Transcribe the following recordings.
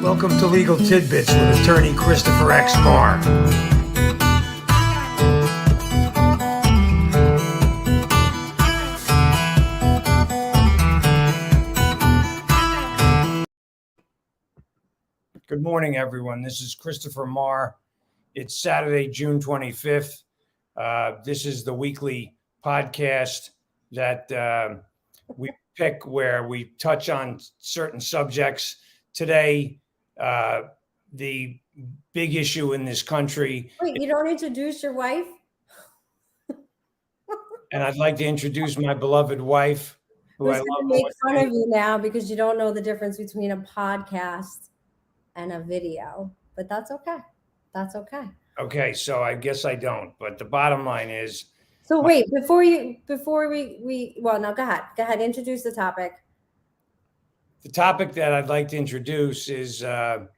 Welcome to Legal Tidbits with attorney Christopher X. Maher. Good morning, everyone. This is Christopher Maher. It's Saturday, June 25th. This is the weekly podcast that we pick where we touch on certain subjects. Today, the big issue in this country. Wait, you don't introduce your wife? And I'd like to introduce my beloved wife, who I love. Make fun of you now because you don't know the difference between a podcast and a video, but that's okay. That's okay. Okay, so I guess I don't, but the bottom line is. So wait, before we well, no, go ahead, introduce the topic. The topic that I'd like to introduce is the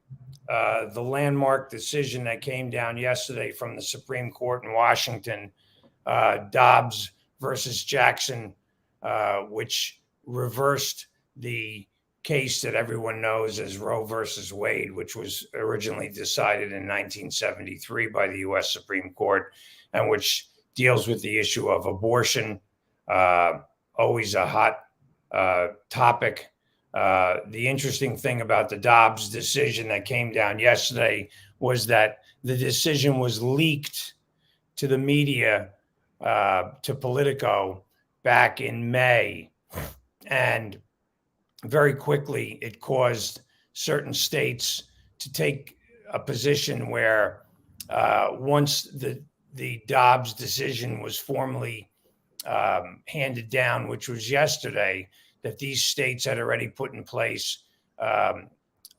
landmark decision that came down yesterday from the Supreme Court in Washington, Dobbs versus Jackson, which reversed the case that everyone knows as Roe Vs Wade, which was originally decided in 1973 by the U.S. Supreme Court, and which deals with the issue of abortion, always a hot topic. The interesting thing about the Dobbs decision that came down yesterday was that the decision was leaked to the media, to Politico, back in May. And very quickly, it caused certain states to take a position where once the Dobbs decision was formally handed down, which was yesterday, that these states had already put in place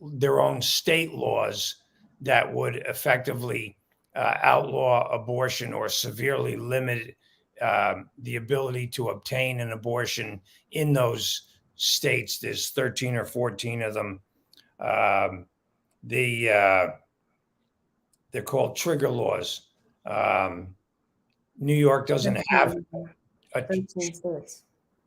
their own state laws that would effectively outlaw abortion or severely limit the ability to obtain an abortion in those states. There's 13 or 14 of them. They're called trigger laws. New York doesn't have 13 states.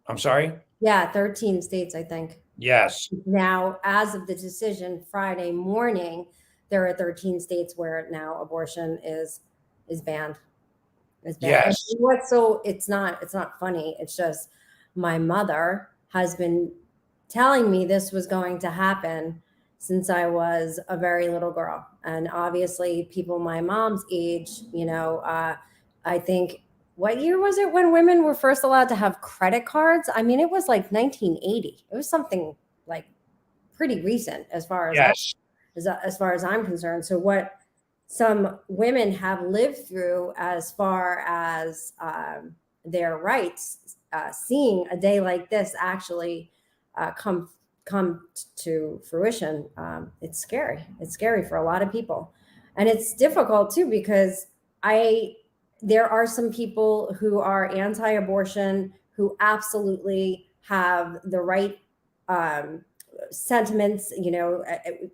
I'm sorry? Yeah, 13 states, I think. Yes. Now, as of the decision Friday morning, there are 13 states where now abortion is banned. It's banned. Yes. So it's not funny. It's just my mother has been telling me this was going to happen since I was a very little girl. And obviously people my mom's age, I think, what year was it when women were first allowed to have credit cards? I mean, it was like 1980. It was something like pretty recent as far as yes. as far as I'm concerned. So what some women have lived through as far as their rights, seeing a day like this actually come to fruition, it's scary. It's scary for a lot of people. And it's difficult too, because there are some people who are anti-abortion who absolutely have the right sentiments,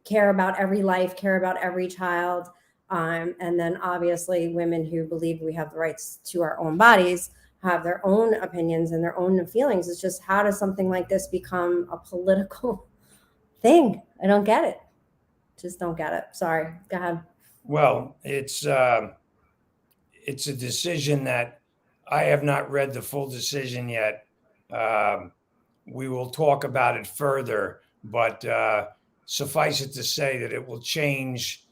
care about every life, care about every child. And then obviously women who believe we have the rights to our own bodies have their own opinions and their own feelings. It's just, how does something like this become a political thing? I don't get it. Just don't get it. Sorry. Go ahead. Well, it's a decision that I have not read the full decision yet. We will talk about it further, but suffice it to say that it will change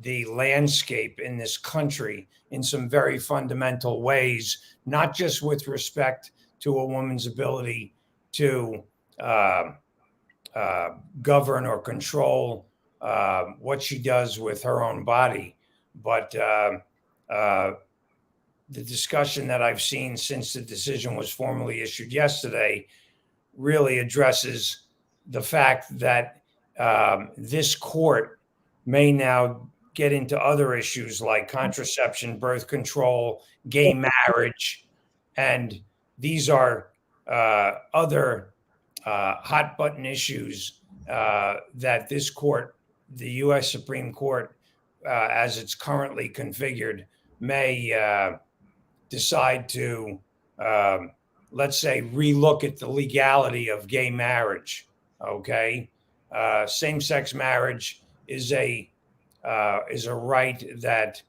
the landscape in this country in some very fundamental ways, not just with respect to a woman's ability to govern or control what she does with her own body, but the discussion that I've seen since the decision was formally issued yesterday really addresses the fact that this court may now get into other issues like contraception, birth control, gay marriage, and these are other hot button issues that this court, the U.S. Supreme Court, as it's currently configured, may decide to, let's say, relook at the legality of gay marriage. Okay, same-sex marriage is a right that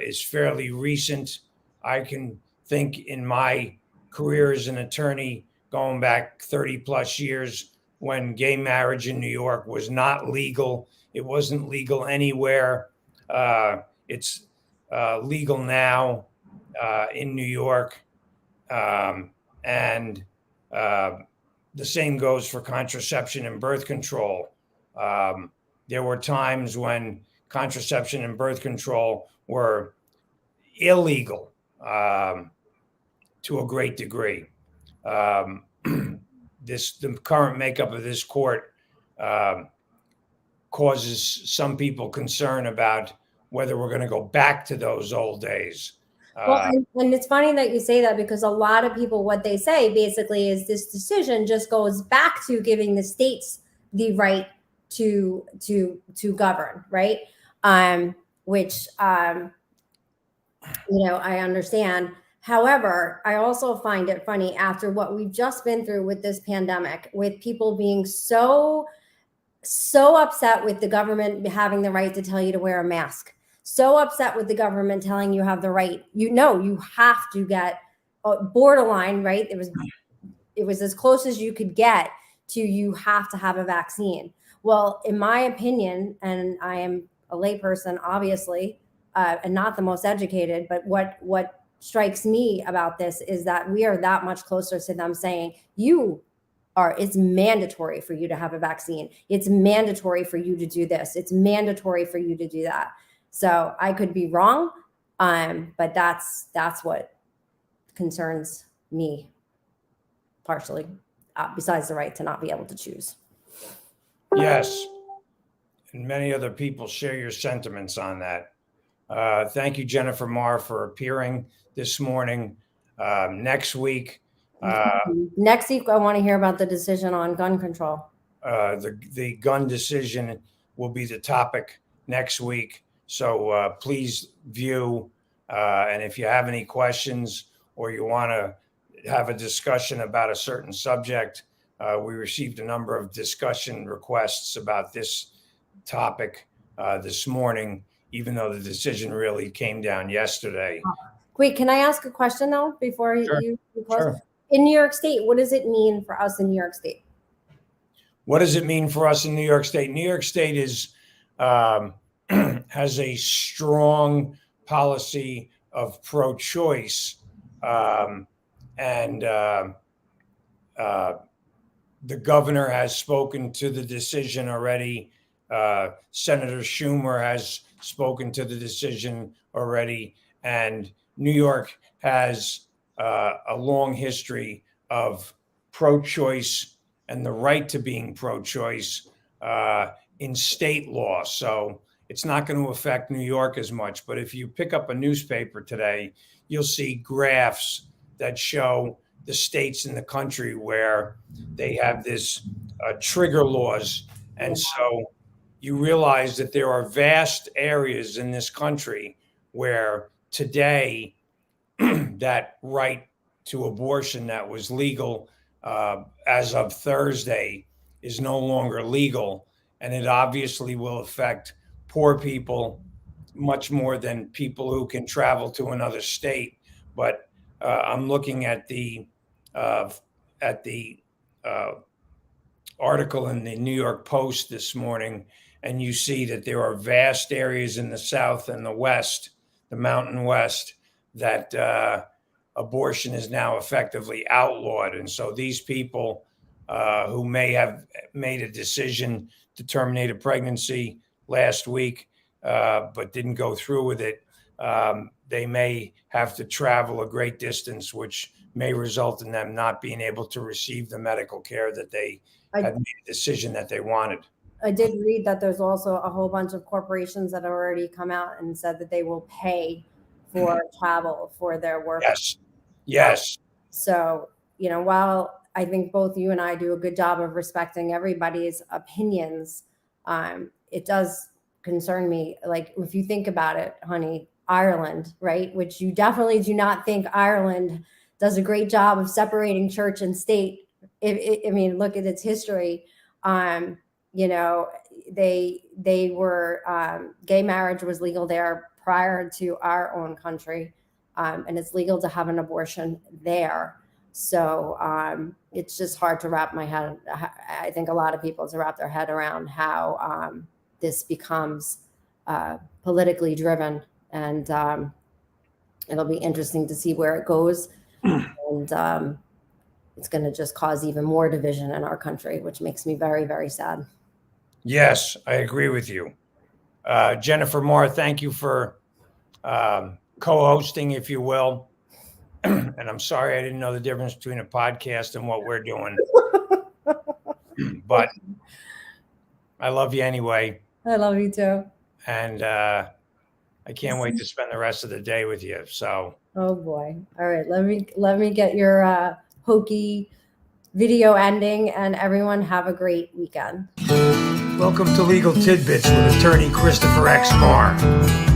is fairly recent. I can think in my career as an attorney going back 30 plus years when gay marriage in New York was not legal. It wasn't legal anywhere. It's legal now in New York. And the same goes for contraception and birth control. There were times when contraception and birth control were illegal to a great degree. The current makeup of this court causes some people concern about whether we're going to go back to those old days. Well, and it's funny that you say that, because a lot of people, what they say basically is this decision just goes back to giving the states the right to govern, right? Which I understand. However, I also find it funny, after what we've just been through with this pandemic, with people being so upset with the government having the right to tell you to wear a mask, so upset with the government telling you have the right, you have to get borderline, right? It was as close as you could get to, you have to have a vaccine. Well, in my opinion, and I am a layperson, obviously, and not the most educated, but what strikes me about this is that we are that much closer to them saying, it's mandatory for you to have a vaccine. It's mandatory for you to do this. It's mandatory for you to do that. So I could be wrong, but that's what concerns me partially, besides the right to not be able to choose. Yes, and many other people share your sentiments on that. Thank you, Jennifer Maher, for appearing this morning. Next week, I want to hear about the decision on gun control. The gun decision will be the topic next week. So please view. And if you have any questions or you want to have a discussion about a certain subject, we received a number of discussion requests about this topic this morning, even though the decision really came down yesterday. Wait, can I ask a question though before you close? Sure. In New York State, what does it mean for us in New York State? What does it mean for us in New York State? New York State is has a strong policy of pro-choice, and the governor has spoken to the decision already. Senator Schumer has spoken to the decision already, and New York has a long history of pro-choice and the right to being pro-choice in state law. So it's not going to affect New York as much. But if you pick up a newspaper today, you'll see graphs that show the states in the country where they have this trigger laws. And so you realize that there are vast areas in this country where today that right to abortion that was legal as of Thursday is no longer legal. And it obviously will affect poor people much more than people who can travel to another state. But I'm looking at the article in the New York Post this morning, and you see that there are vast areas in the South and the West, the Mountain West, that abortion is now effectively outlawed. And so these people who may have made a decision to terminate a pregnancy last week, but didn't go through with it, they may have to travel a great distance, which may result in them not being able to receive the medical care that they had made a decision that they wanted. I did read that there's also a whole bunch of corporations that have already come out and said that they will pay for travel for their work. Yes. So, while I think both you and I do a good job of respecting everybody's opinions, it does concern me. Like, if you think about it, honey, Ireland, right? Which you definitely do not think Ireland does a great job of separating church and state. I mean, look at its history. They they were gay marriage was legal there prior to our own country, and it's legal to have an abortion there. So it's just hard to wrap my head. I think a lot of people to wrap their head around how this becomes politically driven, and it'll be interesting to see where it goes. And it's going to just cause even more division in our country, which makes me very, very sad. Yes, I agree with you. Jennifer Maher, thank you for co-hosting, if you will. And I'm sorry I didn't know the difference between a podcast and what we're doing. But I love you anyway. I love you too. And I can't wait to spend the rest of the day with you. So, oh boy. All right. Let me get your hokey video ending, and everyone have a great weekend. Welcome to Legal Tidbits with attorney Christopher X. Maher.